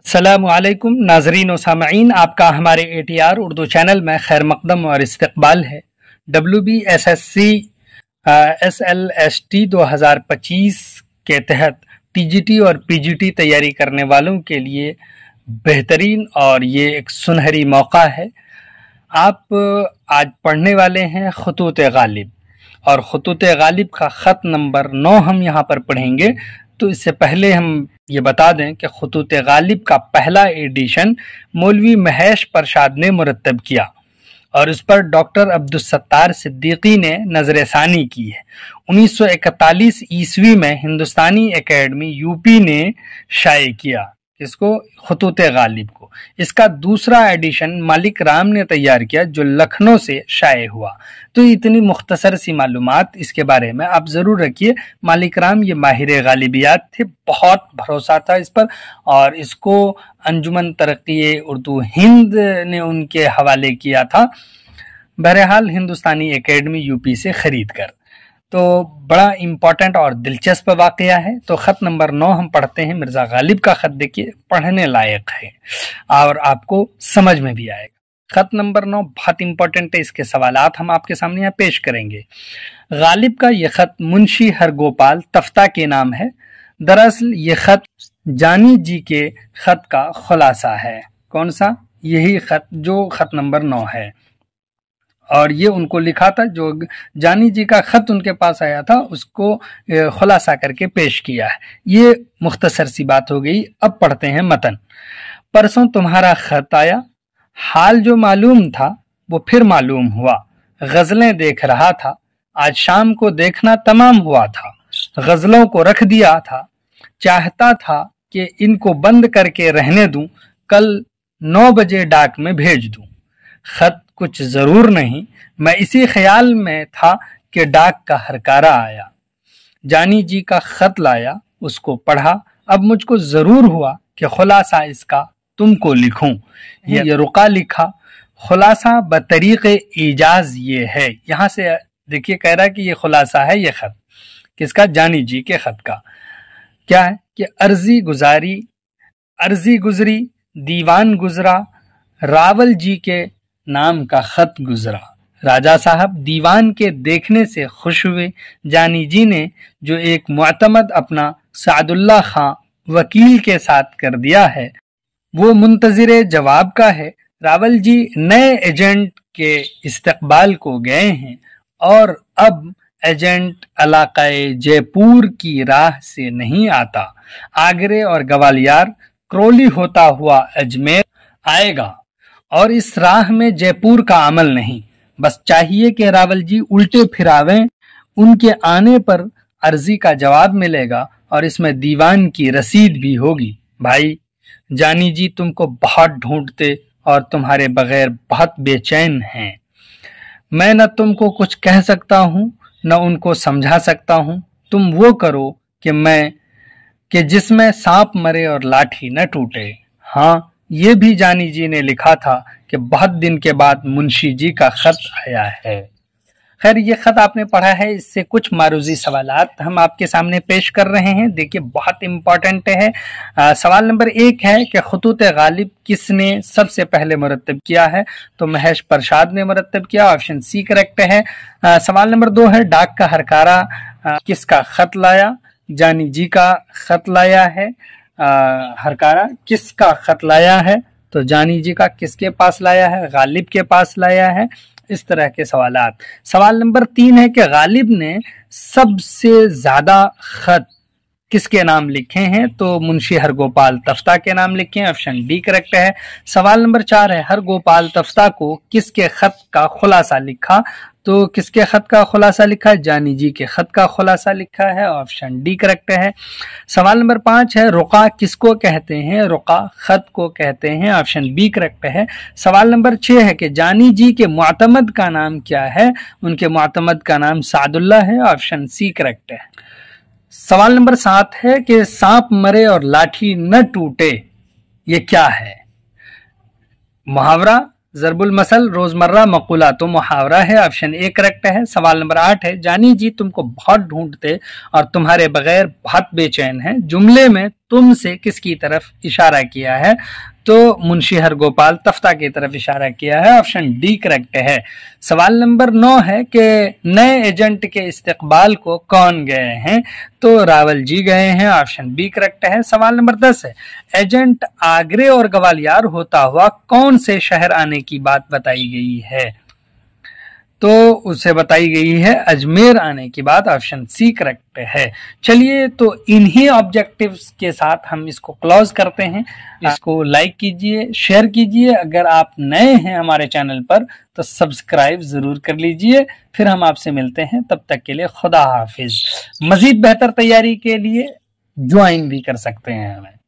अस्सलामु अलैकुम नाजरीन व सामईन, आपका हमारे ATR उर्दू चैनल में खैर मकदम और इस्तकबाल है। WBSSC SLST 2025 के तहत TGT और PGT तैयारी करने वालों के लिए बेहतरीन और ये एक सुनहरी मौका है। आप आज पढ़ने वाले हैं खतूत गालिब, और खतूत गालिब का ख़त नंबर 9 हम यहाँ पर पढ़ेंगे। तो इससे पहले हम ये बता दें कि खतूत गालिब का पहला एडिशन मौलवी महेश प्रसाद ने मुरतब किया और इस पर डॉक्टर अब्दुलसत्तार सिद्दीकी ने नजरसानी की है। 1941 ईस्वी में हिंदुस्तानी एकेडमी यूपी ने शाये किया इसको खतूत गालिब को। इसका दूसरा एडिशन मालिक राम ने तैयार किया जो लखनऊ से शाये हुआ। तो इतनी मुख्तसर सी मालूमात इसके बारे में आप ज़रूर रखिए। मालिक राम ये माहिर गालिबियात थे, बहुत भरोसा था इस पर, और इसको अंजुमन तरक्की उर्दू हिंद ने उनके हवाले किया था। बहरहाल हिंदुस्तानी एकेडमी यूपी से ख़रीद कर। तो बड़ा इम्पॉर्टेंट और दिलचस्प वाक़या है। तो ख़त नंबर 9 हम पढ़ते हैं। मिर्ज़ा गालिब का ख़त देखिए, पढ़ने लायक है और आपको समझ में भी आएगा। ख़त नंबर 9 बहुत इम्पॉर्टेंट है, इसके सवालात हम आपके सामने यहाँ पेश करेंगे। गालिब का ये ख़त मुंशी हरगोपाल तफ्ता के नाम है। दरअसल ये ख़त जानी जी के ख़त का खुलासा है। कौन सा? यही ख़त जो ख़त नंबर 9 है, और ये उनको लिखा था। जो जानी जी का ख़त उनके पास आया था उसको खुलासा करके पेश किया है। ये मुख्तसर सी बात हो गई। अब पढ़ते हैं मतन। परसों तुम्हारा ख़त आया, हाल जो मालूम था वो फिर मालूम हुआ। गज़लें देख रहा था, आज शाम को देखना तमाम हुआ था। गज़लों को रख दिया था, चाहता था कि इनको बंद करके रहने दूं, कल 9 बजे डाक में भेज दूं। ख़त कुछ ज़रूर नहीं, मैं इसी ख्याल में था कि डाक का हरकारा आया। जानी जी का ख़त लाया, उसको पढ़ा। अब मुझको ज़रूर हुआ कि खुलासा इसका तुमको लिखूं। ये रुका लिखा। खुलासा बतरीक़े इजाज़ ये है। यहाँ से देखिए कह रहा है कि ये खुलासा है ये ख़त किसका? जानी जी के ख़त का। क्या है कि अर्जी गुजरी, दीवान गुजरा, रावल जी के नाम का ख़त गुजरा। राजा साहब दीवान के देखने से खुश हुए। जानी जी ने जो एक मुअतमद अपना सादुल्ला खां वकील के साथ कर दिया है वो मुंतज़िर जवाब का है। रावल जी नए एजेंट के इस्तकबाल को गए हैं और अब एजेंट इलाक़े जयपुर की राह से नहीं आता। आगरे और ग्वालियर क्रोली होता हुआ अजमेर आएगा, और इस राह में जयपुर का अमल नहीं। बस चाहिए कि रावल जी उल्टे फिरावें, उनके आने पर अर्जी का जवाब मिलेगा और इसमें दीवान की रसीद भी होगी। भाई जानी जी तुमको बहुत ढूंढते और तुम्हारे बगैर बहुत बेचैन हैं। मैं न तुमको कुछ कह सकता हूँ न उनको समझा सकता हूँ। तुम वो करो कि जिसमें सांप मरे और लाठी न टूटे। हाँ, ये भी जानी जी ने लिखा था कि बहुत दिन के बाद मुंशी जी का ख़त आया है। खैर ये ख़त आपने पढ़ा है, इससे कुछ मारूजी सवालात हम आपके सामने पेश कर रहे हैं। देखिए बहुत इम्पॉर्टेंट है। सवाल नंबर 1 है कि खतूत गालिब किसने सबसे पहले मुरतब किया है? तो महेश प्रसाद ने मुरतब किया, ऑप्शन सी करेक्ट है। सवाल नंबर 2 है डाक का हरकारा किसका ख़त लाया? जानी जी का ख़त लाया है। हरकारा किसका ख़त लाया है? तो जानी जी का। किसके पास लाया है? गालिब के पास लाया है। इस तरह के सवालात। सवाल नंबर 3 है कि गालिब ने सबसे ज़्यादा ख़त किसके नाम लिखे हैं? तो मुंशी हरगोपाल तफ्ता के नाम लिखे हैं, ऑप्शन डी करेक्ट है। सवाल नंबर 4 है हरगोपाल तफ्ता को किसके ख़त का खुलासा लिखा? तो किसके ख़त का खुलासा लिखा है? जानी जी के ख़त का खुलासा लिखा है, ऑप्शन डी करेक्ट है। सवाल नंबर 5 है रुका किसको कहते हैं? रुका ख़त को कहते हैं, ऑप्शन बी करेक्ट है। सवाल नंबर 6 है कि जानी जी के मुअतमद का नाम क्या है? उनके मुअतमद का नाम सादुल्ला है, ऑप्शन सी करेक्ट है। सवाल नंबर 7 है कि सांप मरे और लाठी न टूटे, ये क्या है? मुहावरा, ज़रबुल मसल, रोज़मर्रा मक़ूला। तो मुहावरा है, ऑप्शन ए करेक्ट है। सवाल नंबर 8 है जानी जी तुमको बहुत ढूंढते और तुम्हारे बगैर बहुत बेचैन हैं, जुमले में तुम से किसकी तरफ इशारा किया है? तो मुंशी हरगोपाल तफ्ता की तरफ इशारा किया है। ऑप्शन डी करेक्ट है। सवाल नंबर 9 है कि नए एजेंट के इस्तकबाल को कौन गए हैं? तो रावल जी गए हैं। ऑप्शन बी करेक्ट है। सवाल नंबर 10 है, एजेंट आगरे और ग्वालियर होता हुआ कौन से शहर आने की बात बताई गई है? तो उसे बताई गई है अजमेर आने की बात। ऑप्शन सी करेक्ट है। चलिए, तो इन्हीं ऑब्जेक्टिव्स के साथ हम इसको क्लोज करते हैं। इसको लाइक कीजिए, शेयर कीजिए। अगर आप नए हैं हमारे चैनल पर तो सब्सक्राइब जरूर कर लीजिए। फिर हम आपसे मिलते हैं, तब तक के लिए खुदा हाफिज। मजीद बेहतर तैयारी के लिए ज्वाइन भी कर सकते हैं हमें।